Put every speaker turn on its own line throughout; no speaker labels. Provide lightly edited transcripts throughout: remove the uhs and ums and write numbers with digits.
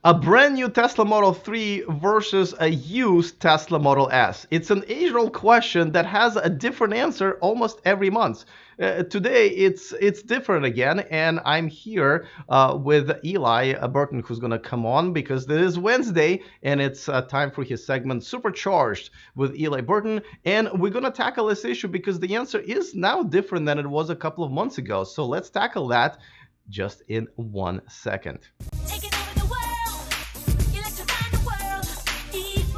A brand new Tesla Model 3 versus a used Tesla Model S. It's an age-old question that has a different answer almost every month. Today, it's different again, and I'm here with Eli Burton, who's going to come on because this is Wednesday, and it's time for his segment Supercharged with Eli Burton, and we're going to tackle this issue because the answer is now different than it was a couple of months ago. So let's tackle that just in 1 second. Taking over the world, electrifying the world, E4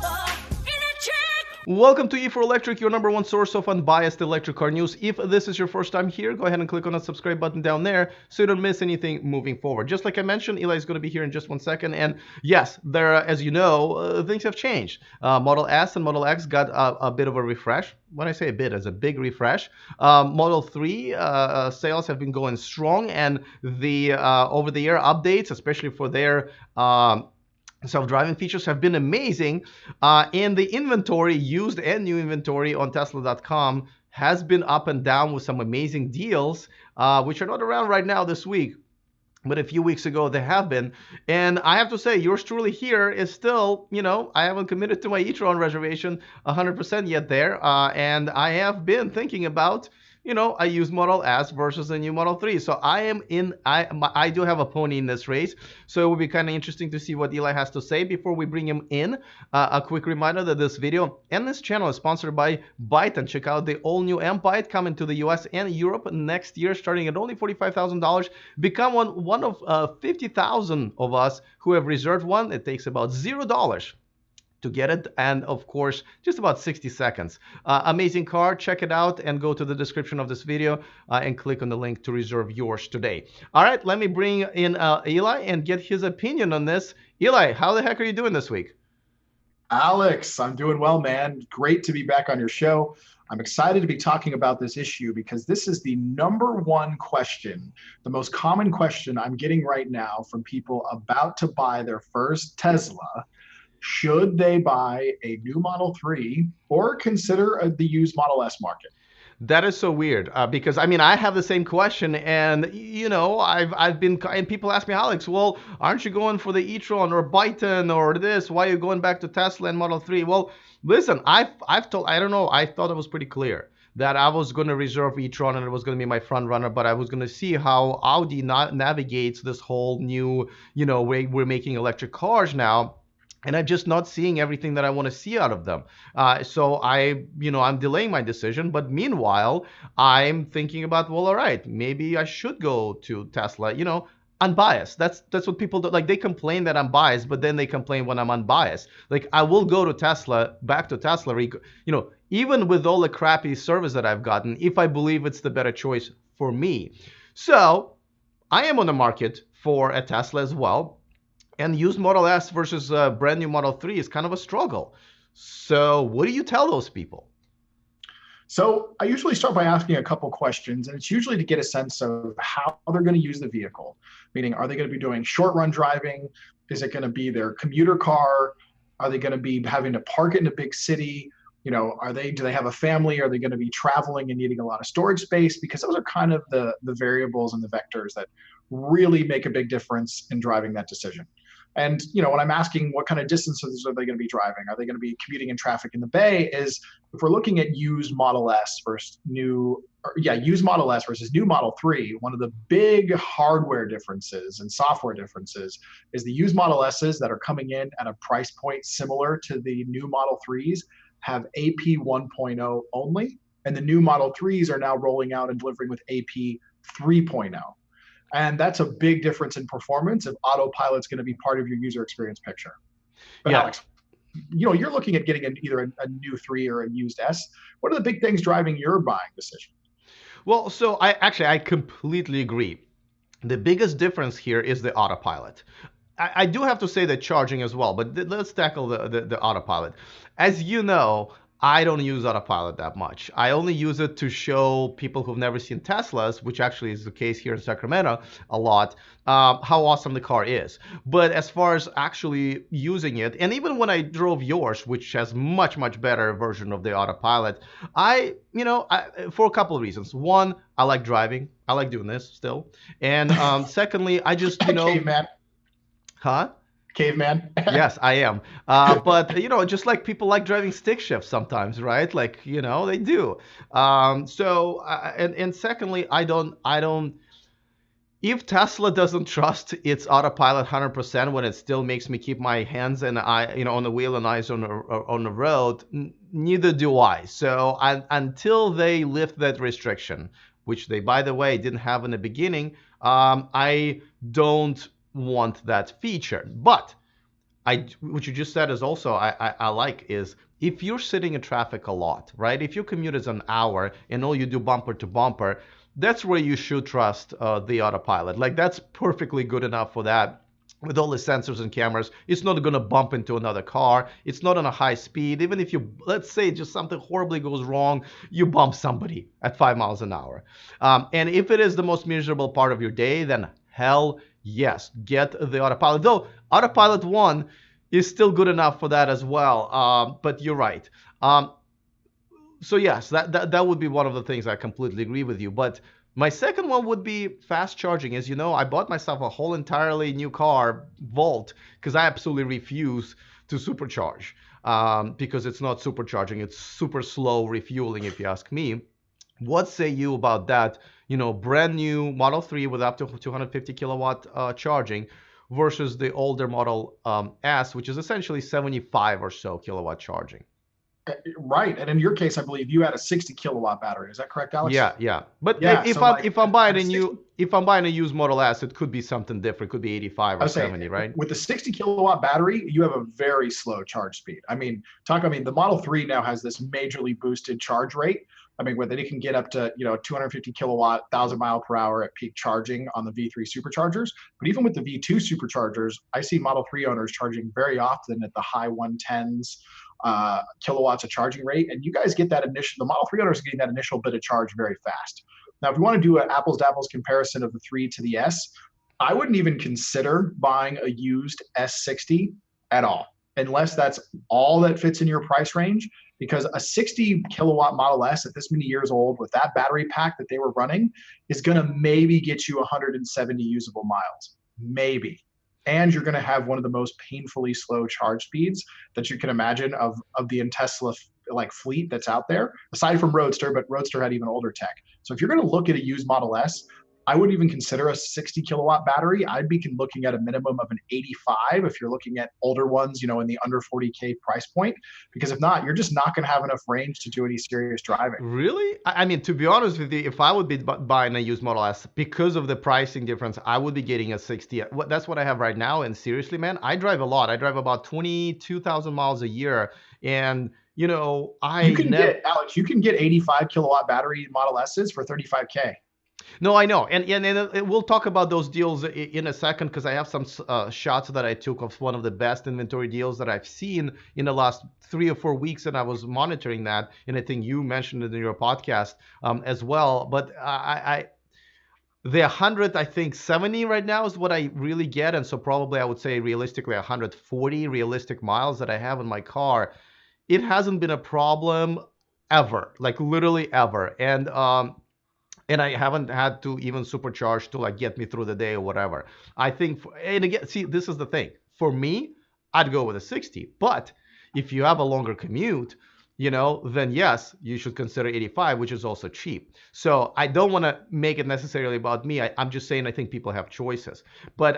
Electric! Welcome to E4 Electric, your number one source of unbiased electric car news. If this is your first time here, go ahead and click on the subscribe button down there so you don't miss anything moving forward. Just like I mentioned, Eli is going to be here in just 1 second. And yes, there, as you know, things have changed. Model S and Model X got a bit of a refresh. When I say a bit, it's a big refresh. Model 3 sales have been going strong, and the over-the-air updates, especially for their self-driving features, have been amazing. And the inventory, used and new inventory on Tesla.com, has been up and down with some amazing deals, which are not around right now this week. But a few weeks ago, they have been. And I have to say, yours truly here is still, I haven't committed to my e-tron reservation 100% yet there. And I have been thinking about, a used Model S versus a new Model 3. So I do have a pony in this race. So it will be kind of interesting to see what Eli has to say before we bring him in. A quick reminder that this video and this channel is sponsored by Byte. And check out the all-new M-Byte coming to the US and Europe next year, starting at only $45,000. Become one of 50,000 of us who have reserved one. It takes about $0 to get it, and of course just about 60 seconds. Amazing car. Check it out and go to the description of this video and click on the link to reserve yours today. All right, let me bring in Eli and get his opinion on this. Eli, how the heck are you doing this week?
Alex, I'm doing well, man. Great to be back on your show. I'm excited to be talking about this issue because this is the number one question, the most common question I'm getting right now from people about to buy their first Tesla. Should they buy a new Model 3 or consider the used Model S market?
That is so weird because I have the same question, and I've been, and people ask me, Alex, well, aren't you going for the e-tron or Byton or this? Why are you going back to Tesla and Model 3? Well, listen, I've told, I don't know, I thought it was pretty clear that I was going to reserve e-tron and it was going to be my front runner, but I was going to see how Audi navigates this whole new, way we're making electric cars now. And I'm just not seeing everything that I want to see out of them. So I'm delaying my decision. But meanwhile, I'm thinking about, well, all right, maybe I should go to Tesla. Unbiased. That's what people do. Like, they complain that I'm biased, but then they complain when I'm unbiased. Like, I will go to Tesla, back to Tesla, even with all the crappy service that I've gotten, if I believe it's the better choice for me. So I am on the market for a Tesla as well. And used Model S versus a brand new Model 3 is kind of a struggle. So what do you tell those people?
So I usually start by asking a couple questions, and it's usually to get a sense of how they're going to use the vehicle. Meaning, are they going to be doing short run driving? Is it going to be their commuter car? Are they going to be having to park it in a big city? Do they have a family? Are they going to be traveling and needing a lot of storage space? Because those are kind of the variables and the vectors that really make a big difference in driving that decision. And when I'm asking what kind of distances are they going to be driving, are they going to be commuting in traffic in the Bay? Is if we're looking at used Model S versus used Model S versus new Model 3, one of the big hardware differences and software differences is the used Model S's that are coming in at a price point similar to the new Model 3s have AP 1.0 only, and the new Model 3s are now rolling out and delivering with AP 3.0. And that's a big difference in performance if Autopilot's going to be part of your user experience picture. But yeah. Alex, you're looking at getting either a new 3 or a used S. What are the big things driving your buying decision?
Well, so I completely agree. The biggest difference here is the Autopilot. I do have to say that charging as well, but let's tackle the Autopilot. As you know, I don't use Autopilot that much. I only use it to show people who've never seen Teslas, which actually is the case here in Sacramento a lot, how awesome the car is. But as far as actually using it, and even when I drove yours, which has much better version of the Autopilot, for a couple of reasons. One, I like driving. I like doing this still. And secondly, I just,
Hey, man.
Huh?
caveman.
Yes, I am. But just like people like driving stick shift sometimes, right? Like, they do. And secondly, I don't. If Tesla doesn't trust its autopilot 100% when it still makes me keep my hands and on the wheel and eyes on the road, neither do I. So until they lift that restriction, which they, by the way, didn't have in the beginning, I don't want that feature. But what you just said is also I like is if you're sitting in traffic a lot, right? If your commute is an hour and all you do bumper to bumper, that's where you should trust the autopilot. Like that's perfectly good enough for that. With all the sensors and cameras, it's not going to bump into another car. It's not on a high speed. Even if you, let's say, just something horribly goes wrong, you bump somebody at 5 miles an hour. And if it is the most miserable part of your day, then hell yes, get the autopilot. Though Autopilot 1 is still good enough for that as well. But you're right. So yes, that would be one of the things. I completely agree with you. But my second one would be fast charging. As you know, I bought myself a whole entirely new car, Volt, because I absolutely refuse to supercharge because it's not supercharging. It's super slow refueling, if you ask me. What say you about that? Brand new Model 3 with up to 250 kilowatt charging versus the older Model S, which is essentially 75 or so kilowatt charging.
Right. And in your case, I believe you had a 60 kilowatt battery. Is that correct, Alex?
Yeah, yeah. But
Yeah.
if
So
I'm
like
if I'm buying
at a
a
60,
new if I'm buying a used Model S, it could be something different. It could be 85
I
or
would say
70, right?
with the 60 kilowatt battery, you have a very slow charge speed. I mean, the Model 3 now has this majorly boosted charge rate. I mean, where it can get up to 250 kilowatt, 1,000 mile per hour at peak charging on the V3 superchargers. But even with the V2 superchargers, I see Model 3 owners charging very often at the high 110s kilowatts of charging rate. And you guys get that initial, the Model 3 owners are getting that initial bit of charge very fast. Now, if you want to do an apples to apples comparison of the 3 to the S, I wouldn't even consider buying a used S60 at all, unless that's all that fits in your price range. Because a 60 kilowatt Model S at this many years old with that battery pack that they were running is going to maybe get you 170 usable miles, maybe. And you're going to have one of the most painfully slow charge speeds that you can imagine of the Tesla like fleet that's out there, aside from Roadster, but Roadster had even older tech. So if you're going to look at a used Model S, I wouldn't even consider a 60 kilowatt battery. I'd be looking at a minimum of an 85 if you're looking at older ones, in the under 40K price point. Because if not, you're just not going to have enough range to do any serious driving.
Really? I mean, to be honest with you, if I would be buying a used Model S because of the pricing difference, I would be getting a 60. That's what I have right now. And seriously, man, I drive a lot. I drive about 22,000 miles a year. And,
You
I
can
never.
get, Alex, you can get 85 kilowatt battery Model S's for 35K.
No, I know, and we'll talk about those deals in a second because I have some shots that I took of one of the best inventory deals that I've seen in the last 3 or 4 weeks, and I was monitoring that, and I think you mentioned it in your podcast as well. But the 100, I think 70 right now is what I really get, and so probably I would say realistically 140 realistic miles that I have in my car. It hasn't been a problem ever, like literally ever, and I haven't had to even supercharge to like get me through the day or whatever. I think, and again, see, this is the thing. For me, I'd go with a 60. But if you have a longer commute, then yes, you should consider 85, which is also cheap. So I don't want to make it necessarily about me. I'm just saying I think people have choices. But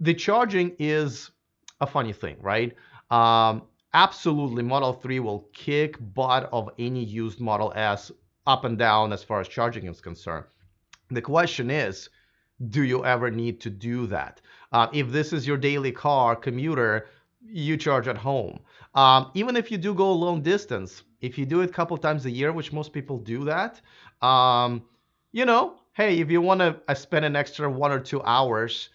the charging is a funny thing, right? Absolutely, Model 3 will kick butt of any used Model S up and down as far as charging is concerned. The question is, do you ever need to do that? If this is your daily car commuter, you charge at home. Even if you do go a long distance, if you do it a couple times a year, which most people do that, hey, if you want to spend an extra 1 or 2 hours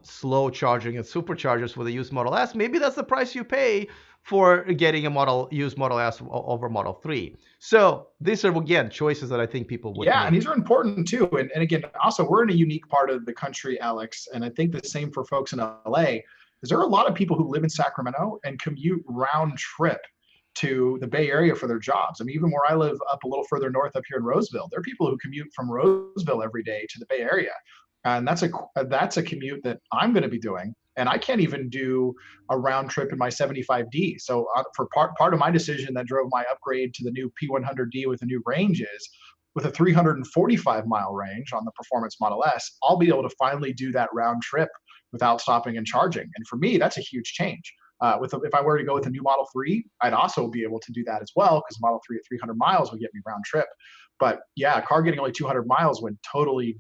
slow charging and superchargers with a used Model S, maybe that's the price you pay for getting a used Model S over Model 3. So these are, again, choices that I think people would
Yeah, and
make.
these are important too. And again, also we're in a unique part of the country, Alex, and I think the same for folks in LA. Is there are a lot of people who live in Sacramento and commute round trip to the Bay Area for their jobs. I mean, even where I live up a little further north up here in Roseville, there are people who commute from Roseville every day to the Bay Area. And that's a commute that I'm going to be doing. And I can't even do a round trip in my 75D. So for part of my decision that drove my upgrade to the new P100D with the new range is with a 345-mile range on the Performance Model S, I'll be able to finally do that round trip without stopping and charging. And for me, that's a huge change. If I were to go with a new Model 3, I'd also be able to do that as well, because Model 3 at 300 miles would get me round trip. But yeah, a car getting only 200 miles would totally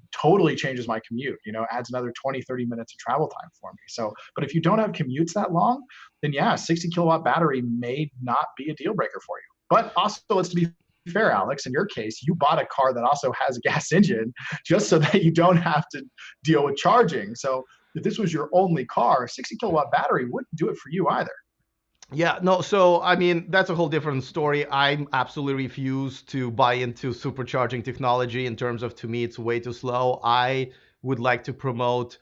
changes my commute, adds another 20, 30 minutes of travel time for me. So, but if you don't have commutes that long, then yeah, 60 kilowatt battery may not be a deal breaker for you. But also, let's be fair, Alex, in your case, you bought a car that also has a gas engine just so that you don't have to deal with charging. So if this was your only car, a 60 kilowatt battery wouldn't do it for you either.
Yeah, no, so I mean, that's a whole different story. I absolutely refuse to buy into supercharging technology in terms of, to me, it's way too slow. I would like to promote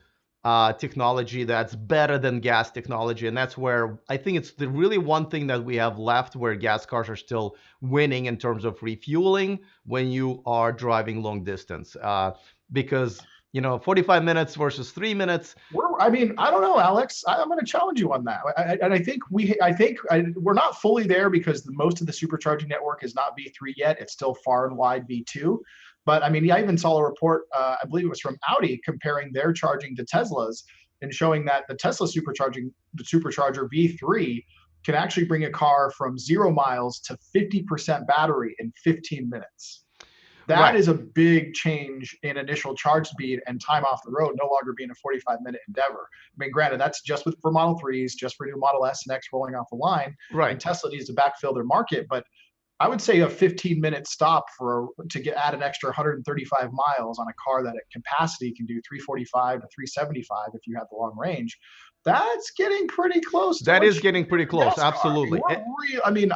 technology that's better than gas technology. And that's where I think it's the really one thing that we have left where gas cars are still winning in terms of refueling when you are driving long distance. Because, 45 minutes versus 3 minutes.
I don't know, Alex. I'm going to challenge you on that. We're not fully there because most of the supercharging network is not V3 yet. It's still far and wide V2. But I mean, I even saw a report, I believe it was from Audi, comparing their charging to Tesla's and showing that the supercharger V3 can actually bring a car from 0 miles to 50% battery in 15 minutes. That
Right.
is a big change in initial charge speed and time off the road, no longer being a 45-minute endeavor. I mean, granted, that's just for Model 3s, just for new Model S and X rolling off the line.
Right.
And Tesla needs to backfill their market. But I would say a 15-minute stop to add an extra 135 miles on a car that at capacity can do 345 to 375 if you have the long range. That's getting pretty close to
That
what
is getting pretty close. Absolutely.
I mean,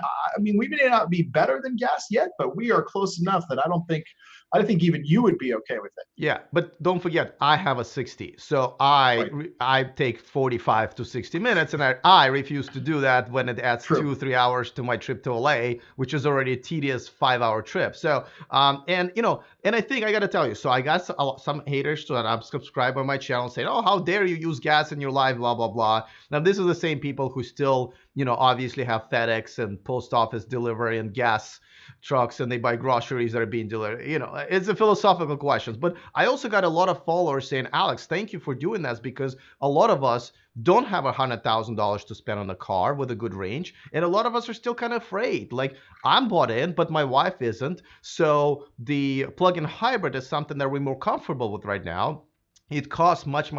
we may not be better than gas yet, but we are close enough that I don't think even you would be okay with it.
Yeah, but don't forget, I have a 60, so
Right.
I take 45 to 60 minutes, and I refuse to do that when it adds
True.
2-3 hours to my trip to LA, which is already a tedious 5-hour trip. So, and I think I gotta tell you, so I got some haters that I'm subscribed on my channel saying, "Oh, how dare you use gas in your life?" Blah blah blah. Now, this is the same people who still, obviously have FedEx and post office delivery and gas trucks, and they buy groceries that are being delivered. It's a philosophical question. But I also got a lot of followers saying, Alex, thank you for doing this, because a lot of us don't have $100,000 to spend on a car with a good range, and a lot of us are still kind of afraid. Like, I'm bought in, but my wife isn't. So the plug-in hybrid is something that we're more comfortable with right now. It costs much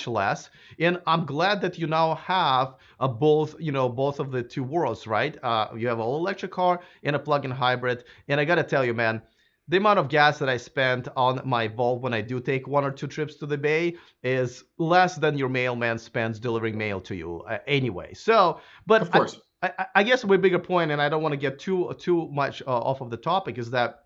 less, and I'm glad that you now have both of the two worlds, right? You have an all electric car and a plug-in hybrid, and I gotta tell you, man, the amount of gas that I spend on my Volt when I do take 1 or 2 trips to the Bay is less than your mailman spends delivering mail to you anyway. So, but
Of course.
I guess my bigger point, and I don't want to get too much off of the topic, is that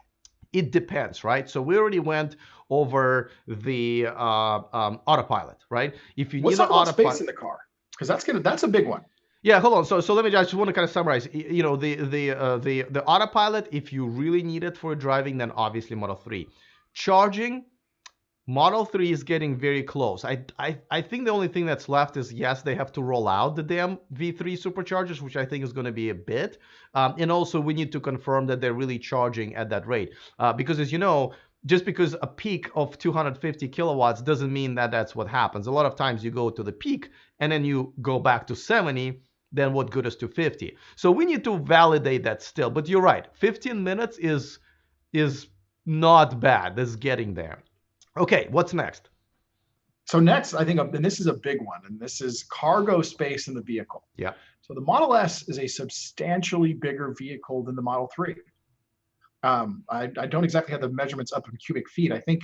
it depends, right? So we already went over the autopilot, right? If you
Let's
need an
talk about
autopilot,
space in the car, because that's a big one.
yeah, hold on. So let me just want to kind of summarize. The autopilot, if you really need it for driving, then obviously Model 3. Charging, Model 3 is getting very close. I think the only thing that's left is, yes, they have to roll out the damn V3 superchargers, which I think is going to be a bit. And also, we need to confirm that they're really charging at that rate. Because, as you know, just because a peak of 250 kilowatts doesn't mean that that's what happens. A lot of times you go to the peak and then you go back to 70. Then what good is 250? So we need to validate that still. But you're right. 15 minutes is not bad. It's getting there. Okay, what's next?
So next, I think, and this is a big one, and this is cargo space in the vehicle.
Yeah.
So the Model S is a substantially bigger vehicle than the Model 3. I don't exactly have the measurements up in cubic feet. I think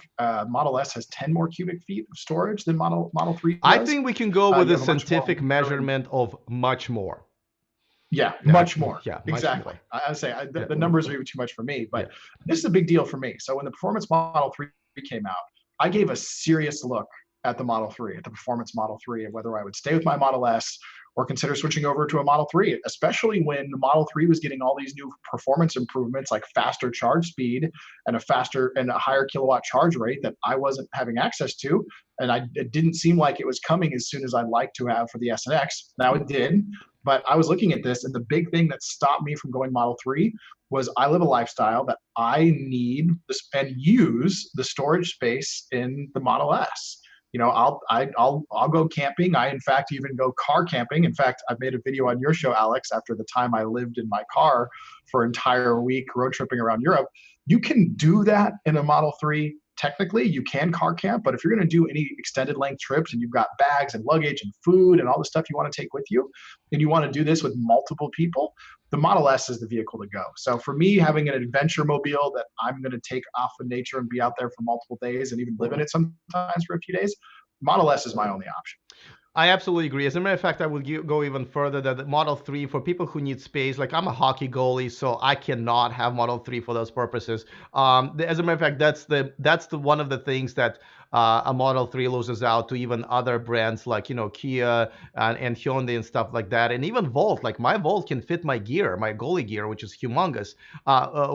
Model S has 10 more cubic feet of storage than Model 3 does.
I think we can go with a scientific measurement of much more.
Yeah, much more.
Yeah,
exactly.
More.
I say the numbers are too much for me, but this is a big deal for me. So when the Performance Model 3 came out, I gave a serious look at the Model 3, at the performance Model 3, of whether I would stay with my Model S or consider switching over to a Model 3, especially when the Model 3 was getting all these new performance improvements like faster charge speed and a faster and a higher kilowatt charge rate that I wasn't having access to. And it didn't seem like it was coming as soon as I'd like to have for the S and X. Now it did, but I was looking at this, and the big thing that stopped me from going Model 3 was I live a lifestyle that I need and use the storage space in the Model S. I'll go camping. I in fact even go car camping. In fact, I've made a video on your show, Alex, after the time I lived in my car for an entire week road tripping around Europe. You can do that in a Model 3. Technically, you can car camp, but if you're going to do any extended length trips and you've got bags and luggage and food and all the stuff you want to take with you, and you want to do this with multiple people, the Model S is the vehicle to go. So for me, having an adventure mobile that I'm going to take off of nature and be out there for multiple days and even live in it sometimes for a few days, Model S is my only option.
I absolutely agree. As a matter of fact, I would go even further that the Model 3 for people who need space, like I'm a hockey goalie, so I cannot have Model 3 for those purposes. As a matter of fact, that's the one of the things that a Model 3 loses out to even other brands like Kia and Hyundai and stuff like that, and even Volt. Like my Volt can fit my gear, my goalie gear, which is humongous,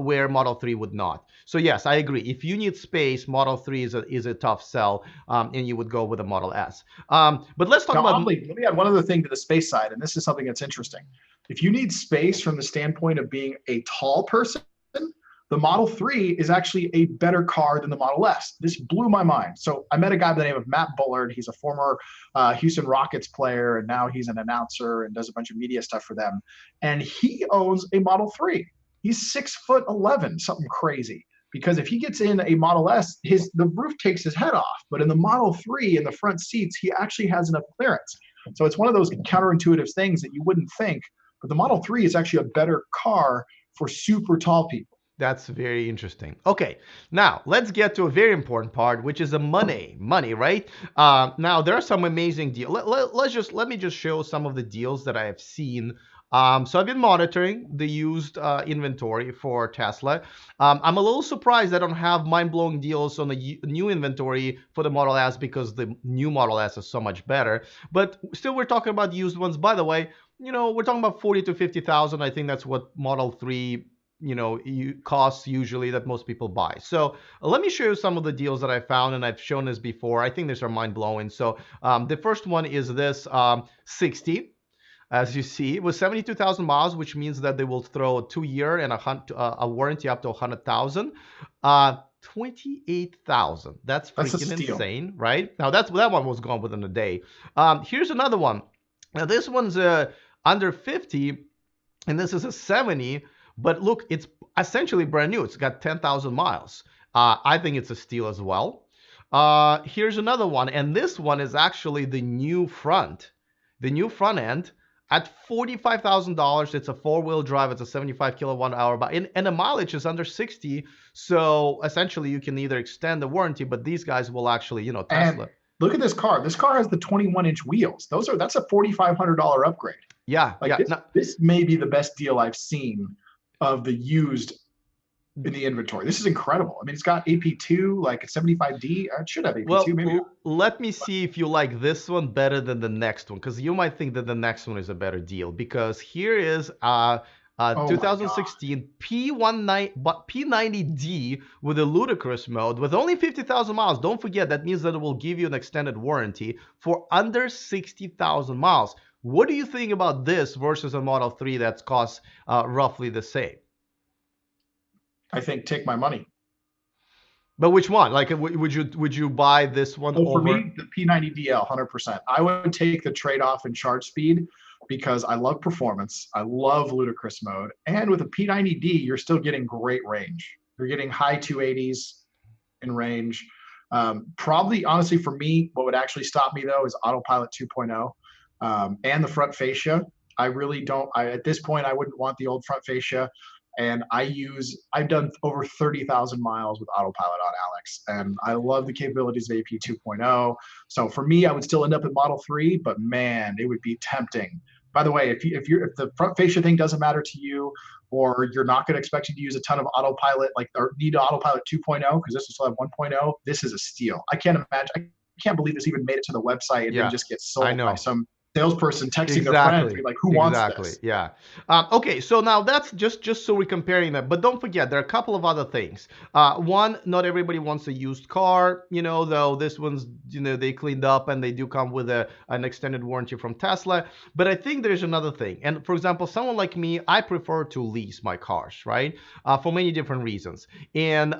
where Model 3 would not. So yes, I agree. If you need space, Model 3 is a tough sell, and you would go with a Model S. But let's talk about.
Oddly, let me add one other thing to the space side, and this is something that's interesting. If you need space from the standpoint of being a tall person, the Model 3 is actually a better car than the Model S. This blew my mind. So I met a guy by the name of Matt Bullard. He's a former Houston Rockets player, and now he's an announcer and does a bunch of media stuff for them. And he owns a Model 3. He's 6'11", something crazy. Because if he gets in a Model S, the roof takes his head off. But in the Model 3, in the front seats, he actually has enough clearance. So it's one of those counterintuitive things that you wouldn't think. But the Model 3 is actually a better car for super tall people.
That's very interesting. Okay, now let's get to a very important part, which is the money, right? Now there are some amazing deals. Let me just show some of the deals that I have seen. So I've been monitoring the used inventory for Tesla. I'm a little surprised I don't have mind-blowing deals on the new inventory for the Model S because the new Model S is so much better. But still, we're talking about used ones. By the way, we're talking about 40 to 50,000. I think that's what Model 3 costs usually that most people buy. So let me show you some of the deals that I found, and I've shown this before. I think these are mind-blowing. So the first one is this 60. As you see, with 72,000 miles, which means that they will throw a 2-year and a warranty up to 100,000. 28,000. That's freaking insane, right? Now that one was gone within a day. Here's another one. Now this one's under 50, and this is a 70. But look, it's essentially brand new. It's got 10,000 miles. I think it's a steal as well. Here's another one, and this one is actually the new front end. At $45,000, it's a 4-wheel drive. It's a 75 kilowatt hour, and the mileage is under 60. So essentially, you can either extend the warranty, but these guys will actually, Tesla.
And look at this car. This car has the 21-inch wheels. That's a $4,500 upgrade.
Yeah,
This may be the best deal I've seen of the used in the inventory. This is incredible. I mean, it's got AP2, like 75D. It should have AP2,
well,
maybe.
Let me see if you like this one better than the next one, because you might think that the next one is a better deal. Because here is 2016 P90D with a ludicrous mode with only 50,000 miles. Don't forget, that means that it will give you an extended warranty for under 60,000 miles. What do you think about this versus a Model 3 that costs roughly the same?
I think take my money.
But which one? Like, would you buy this one over?
For me, the P90DL, 100%. I would take the trade-off in charge speed because I love performance. I love ludicrous mode. And with a P90D, you're still getting great range. You're getting high 280s in range. Probably, honestly, for me, what would actually stop me, though, is Autopilot 2.0. And the front fascia. At this point, I wouldn't want the old front fascia. And I've done over 30,000 miles with Autopilot on, Alex. And I love the capabilities of AP 2.0. So for me, I would still end up in Model 3, but man, it would be tempting. By the way, if the front fascia thing doesn't matter to you, or you're not going to expect you to use a ton of Autopilot, or need Autopilot 2.0, because this will still have 1.0, this is a steal. I can't can't believe this even made it to the website and didn't
Yeah,
just get
I
sold by
know.
some salesperson texting their friends,
Exactly.
being like, "Who wants
Exactly.
this?"
Yeah. Okay. So now that's just so we're comparing them, but don't forget there are a couple of other things. One, not everybody wants a used car. Though this one's they cleaned up and they do come with an extended warranty from Tesla. But I think there's another thing. And for example, someone like me, I prefer to lease my cars, right? For many different reasons. And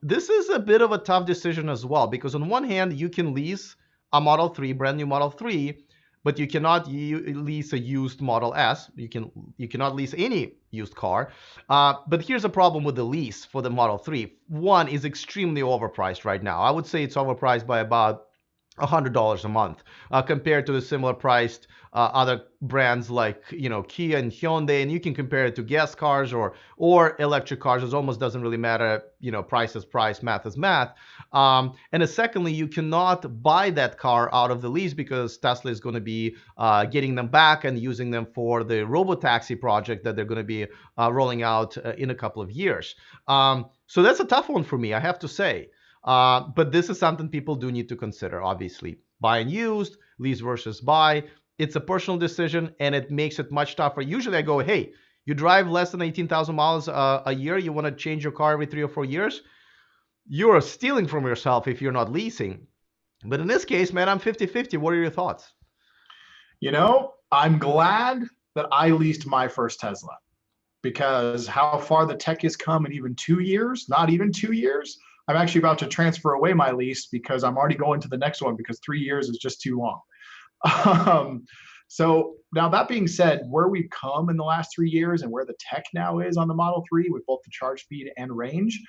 this is a bit of a tough decision as well because on one hand, you can lease a Model 3, brand new Model 3, but you cannot lease a used Model S. You cannot lease any used car. But here's a problem with the lease for the Model 3. One is extremely overpriced right now. I would say it's overpriced by about $100 a month compared to the similar priced other brands like Kia and Hyundai, and you can compare it to gas cars or electric cars. It almost doesn't really matter. Price is price, math is math. And secondly, you cannot buy that car out of the lease because Tesla is going to be getting them back and using them for the robotaxi project that they're going to be rolling out in a couple of years. So that's a tough one for me, I have to say. But this is something people do need to consider, obviously. Buy and used, lease versus buy. It's a personal decision and it makes it much tougher. Usually I go, hey, you drive less than 18,000 miles a year, you want to change your car every 3 or 4 years, you're stealing from yourself if you're not leasing. But in this case, man, I'm 50-50. What are your thoughts?
I'm glad that I leased my first Tesla because how far the tech has come in even 2 years, not even 2 years. I'm actually about to transfer away my lease because I'm already going to the next one because 3 years is just too long. So now that being said, where we've come in the last 3 years and where the tech now is on the Model 3 with both the charge speed and range,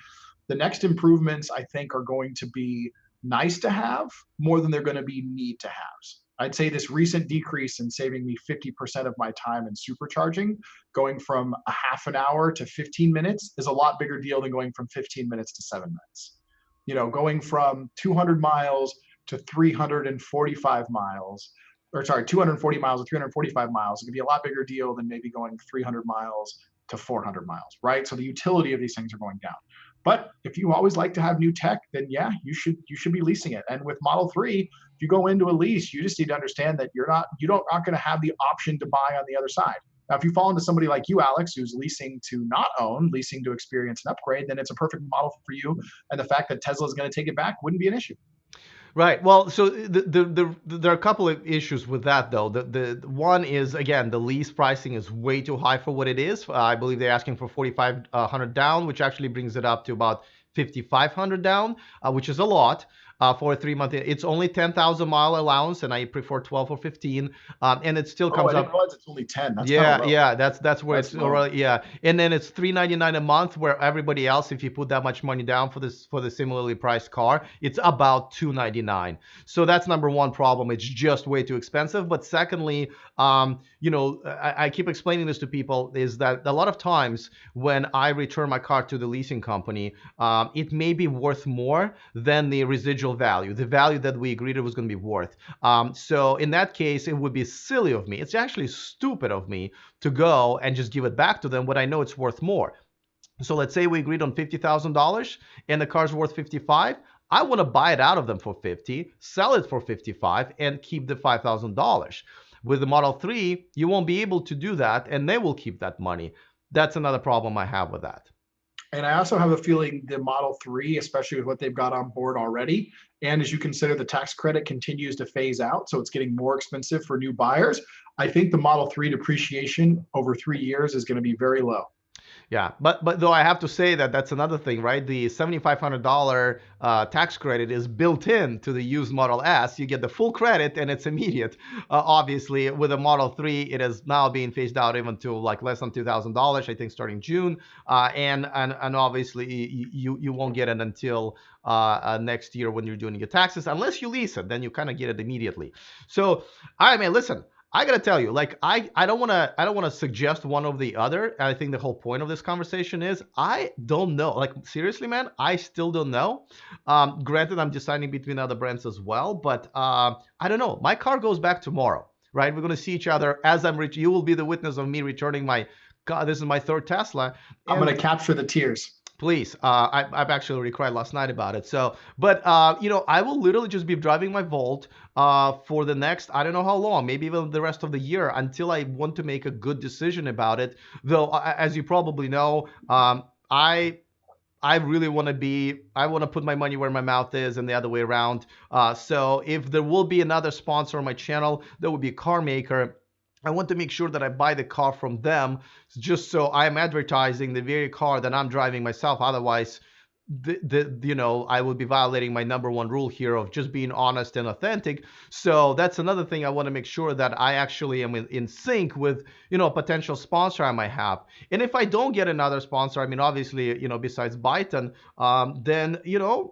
the next improvements I think are going to be nice to have more than they're going to be need to haves. I'd say this recent decrease in saving me 50% of my time in supercharging, going from a half an hour to 15 minutes, is a lot bigger deal than going from 15 minutes to 7 minutes. Going from 200 miles to 345 miles, or sorry, 240 miles to 345 miles, it could be a lot bigger deal than maybe going 300 miles to 400 miles, right? So the utility of these things are going down. But if you always like to have new tech, then yeah, you should be leasing it. And with Model 3, if you go into a lease, you just need to understand that you're not going to have the option to buy on the other side. Now, if you fall into somebody like you, Alex, who's leasing to not own, leasing to experience an upgrade, then it's a perfect model for you. And the fact that Tesla is going to take it back wouldn't be an issue.
Right. Well, so there are a couple of issues with that, though. The one is, again, the lease pricing is way too high for what it is. I believe they're asking for 4,500 down, which actually brings it up to about 5,500 down, which is a lot for a 3 month. It's only 10,000 mile allowance, and I prefer 12 or 15, and it still
Oh,
comes
I didn't
up.
realize it's only 10. That's kind of
Yeah,
low.
yeah, that's where
That's
it's
low.
already, yeah, and then it's 399 a month. Where everybody else, if you put that much money down for the similarly priced car, it's about 299. So that's number one problem. It's just way too expensive. But secondly, I keep explaining this to people is that a lot of times when I return my car to the leasing company, it may be worth more than the residual value, the value that we agreed it was going to be worth. So in that case, it would be silly of me. It's actually stupid of me to go and just give it back to them when I know it's worth more. So let's say we agreed on $50,000 and the car's worth 55. I want to buy it out of them for 50, sell it for 55, and keep the $5,000. With the Model 3, you won't be able to do that, and they will keep that money. That's another problem I have with that.
And I also have a feeling the Model 3, especially with what they've got on board already, and as you consider the tax credit continues to phase out, so it's getting more expensive for new buyers, I think the Model 3 depreciation over 3 years is going to be very low.
Yeah, but though I have to say that that's another thing, right? The $7,500 tax credit is built in to the used Model S. You get the full credit and it's immediate. Obviously, with a Model 3, it is now being phased out even to like less than $2,000, I think, starting June. And obviously, you won't get it until next year when you're doing your taxes, unless you lease it. Then you kind of get it immediately. So, all right, man, listen. I gotta tell you, like I don't wanna suggest one over the other. I think the whole point of this conversation is I don't know. Like seriously, man, I still don't know. Granted, I'm deciding between other brands as well, but I don't know. My car goes back tomorrow, right? We're gonna see each other as you will be the witness of me returning my. God, this is my third Tesla,
I'm going
and
to capture the tears.
Please, I've actually already cried last night about it. So, but I will literally just be driving my Volt for the next, I don't know how long, maybe even the rest of the year until I want to make a good decision about it. Though, as you probably know, I really want to I want to put my money where my mouth is and the other way around. So if there will be another sponsor on my channel, that would be a car maker. I want to make sure that I buy the car from them just so I'm advertising the very car that I'm driving myself. Otherwise, I would be violating my number one rule here of just being honest and authentic. So that's another thing I want to make sure that I actually am in sync with, a potential sponsor I might have. And if I don't get another sponsor, I mean, obviously, besides Byton, then,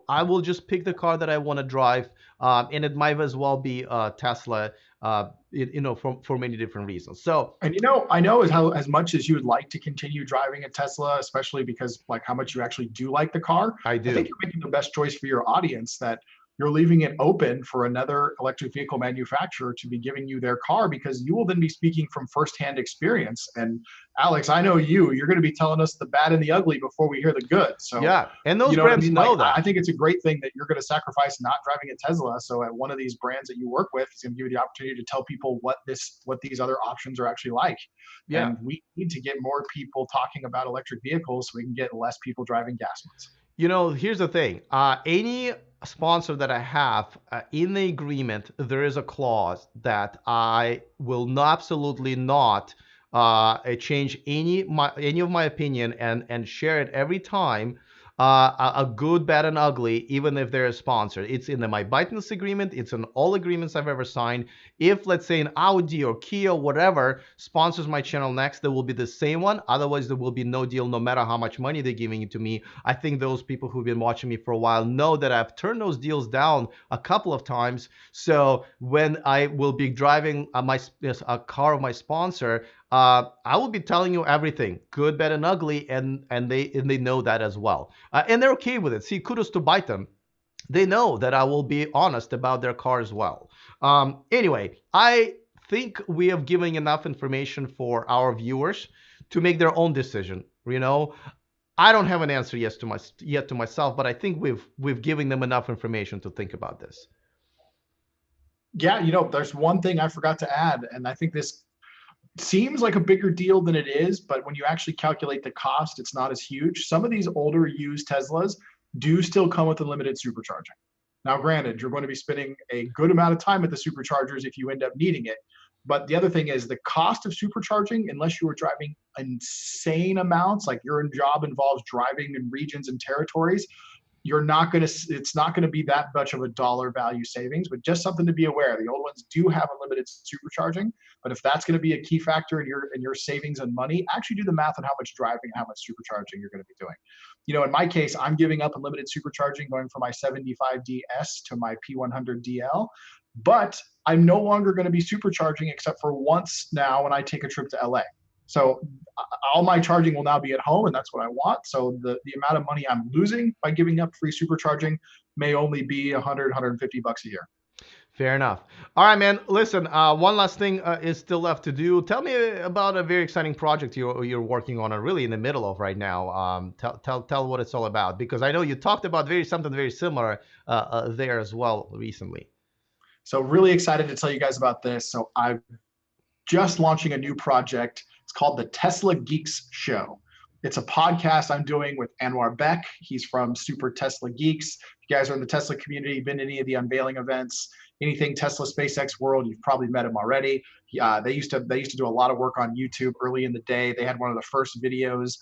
I will just pick the car that I want to drive. And it might as well be Tesla, for many different reasons. So,
And I know as much as you would like to continue driving a Tesla, especially because like how much you actually do like the car,
I
I think
do.
you're making the best choice for your audience that you're leaving it open for another electric vehicle manufacturer to be giving you their car because you will then be speaking from firsthand experience. And Alex, I know you're going to be telling us the bad and the ugly before we hear the good. So
Yeah. And those
you know what I
brands
mean? Like,
know
I
that.
think it's a great thing that you're going to sacrifice not driving a Tesla. So at one of these brands that you work with, it's going to give you the opportunity to tell people what these other options are actually like.
Yeah.
And we need to get more people talking about electric vehicles so we can get less people driving gas ones.
Here's the thing. Any sponsor that I have in the agreement, there is a clause that I will not, absolutely not change any of my opinion and share it every time. A good, bad, and ugly, even if they're a sponsor. It's in my ByteDance agreement. It's in all agreements I've ever signed. If, let's say, an Audi or Kia, whatever, sponsors my channel next, there will be the same one. Otherwise, there will be no deal, no matter how much money they're giving it to me. I think those people who've been watching me for a while know that I've turned those deals down a couple of times. So when I will be driving a car of my sponsor, I will be telling you everything, good, bad, and ugly, and they know that as well, and they're okay with it. See, kudos to Byton. They know that I will be honest about their car as well. Anyway, I think we have given enough information for our viewers to make their own decision. I don't have an answer yet to myself, but I think we've given them enough information to think about this.
Yeah, there's one thing I forgot to add, and I think this seems like a bigger deal than it is, but when you actually calculate the cost, it's not as huge. Some of these older used Teslas do still come with unlimited supercharging. Now, granted, you're going to be spending a good amount of time at the superchargers if you end up needing it. But the other thing is the cost of supercharging, unless you are driving insane amounts, like your job involves driving in regions and territories, you're not going to it's not going to be that much of a dollar value savings, but just something to be aware. The old ones do have unlimited supercharging, but if that's going to be a key factor in your savings and money, actually do the math on how much driving and how much supercharging you're going to be doing. In my case, I'm giving up unlimited supercharging going from my 75DS to my P100DL, but I'm no longer going to be supercharging except for once now when I take a trip to LA. So all my charging will now be at home, and that's what I want. So the amount of money I'm losing by giving up free supercharging may only be 100, $150 a year.
Fair enough. All right, man. Listen, one last thing is still left to do. Tell me about a very exciting project you're working on, or really in the middle of right now. Tell what it's all about, because I know you talked about something very similar there as well recently.
So really excited to tell you guys about this. So I'm just launching a new project. It's called the Tesla Geeks Show. It's a podcast I'm doing with Anwar Beck. He's from Super Tesla Geeks. If you guys are in the Tesla community, been to any of the unveiling events, anything Tesla SpaceX world, you've probably met him already. They used to do a lot of work on YouTube early in the day. They had one of the first videos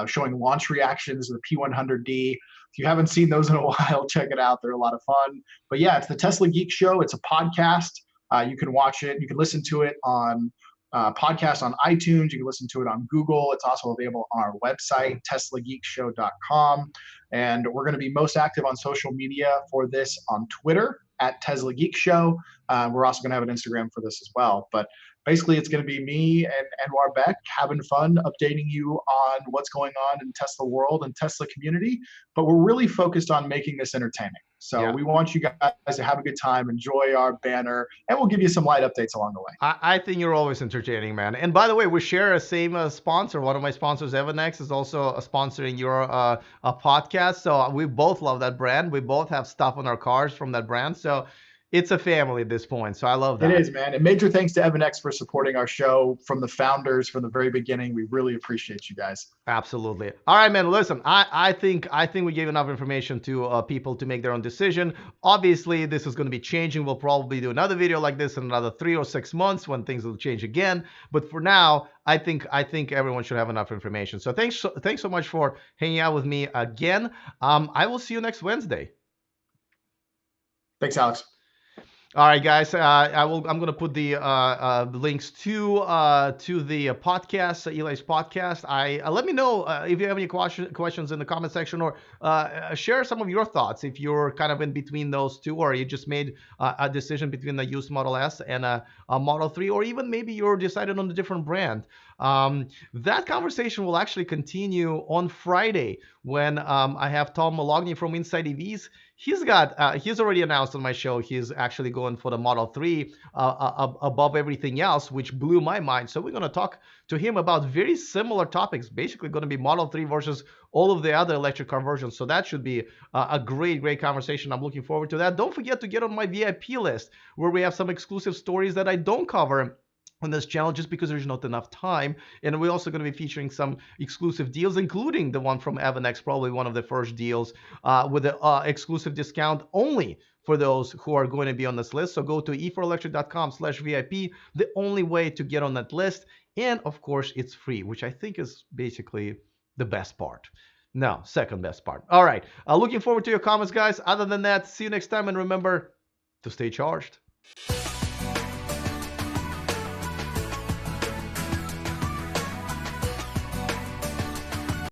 showing launch reactions of the P100D. If you haven't seen those in a while, check it out. They're a lot of fun. But yeah, it's the Tesla Geek Show. It's a podcast. You can watch it. You can listen to it on podcast on iTunes. You can listen to it on Google. It's also available on our website, teslageekshow.com. And we're going to be most active on social media for this on Twitter at Tesla Geek Show. We're also going to have an Instagram for this as well. But basically, it's going to be me and Anwar Beck having fun, updating you on what's going on in Tesla world and Tesla community. But we're really focused on making this entertaining. So
Yeah.
we want you guys to have a good time, enjoy our banner, and we'll give you some light updates along the way.
I think you're always entertaining, man. And by the way, we share a same sponsor. One of my sponsors, Evanex, is also sponsoring your podcast. So we both love that brand. We both have stuff on our cars from that brand. So it's a family at this point. So I love
It
that.
is, man. And major thanks to Evan X for supporting our show from the founders from the very beginning. We really appreciate you guys.
Absolutely. All right, man. Listen, I think we gave enough information to people to make their own decision. Obviously, this is going to be changing. We'll probably do another video like this in another 3 or 6 months when things will change again. But for now, I think everyone should have enough information. So thanks so much for hanging out with me again. I will see you next Wednesday.
Thanks, Alex.
All right, guys. I'm gonna put the links to the podcast, Eli's podcast. Let me know if you have any questions in the comment section, or share some of your thoughts if you're kind of in between those two, or you just made a decision between the used Model S and a Model 3, or even maybe you're decided on a different brand. That conversation will actually continue on Friday when I have Tom Malogny from Inside EVs. He's already announced on my show he's actually going for the Model 3 above everything else, which blew my mind. So we're going to talk to him about very similar topics, basically going to be Model 3 versus all of the other electric car versions. So that should be a great conversation. I'm looking forward to that. Don't forget to get on my VIP list where we have some exclusive stories that I don't cover on this channel just because there's not enough time. And we're also going to be featuring some exclusive deals, including the one from Evanex, probably one of the first deals with an exclusive discount only for those who are going to be on this list. So go to e4electric.com/VIP, the only way to get on that list. And of course, it's free, which I think is basically the best part. No, second best part. All right. Looking forward to your comments, guys. Other than that, see you next time. And remember to stay charged.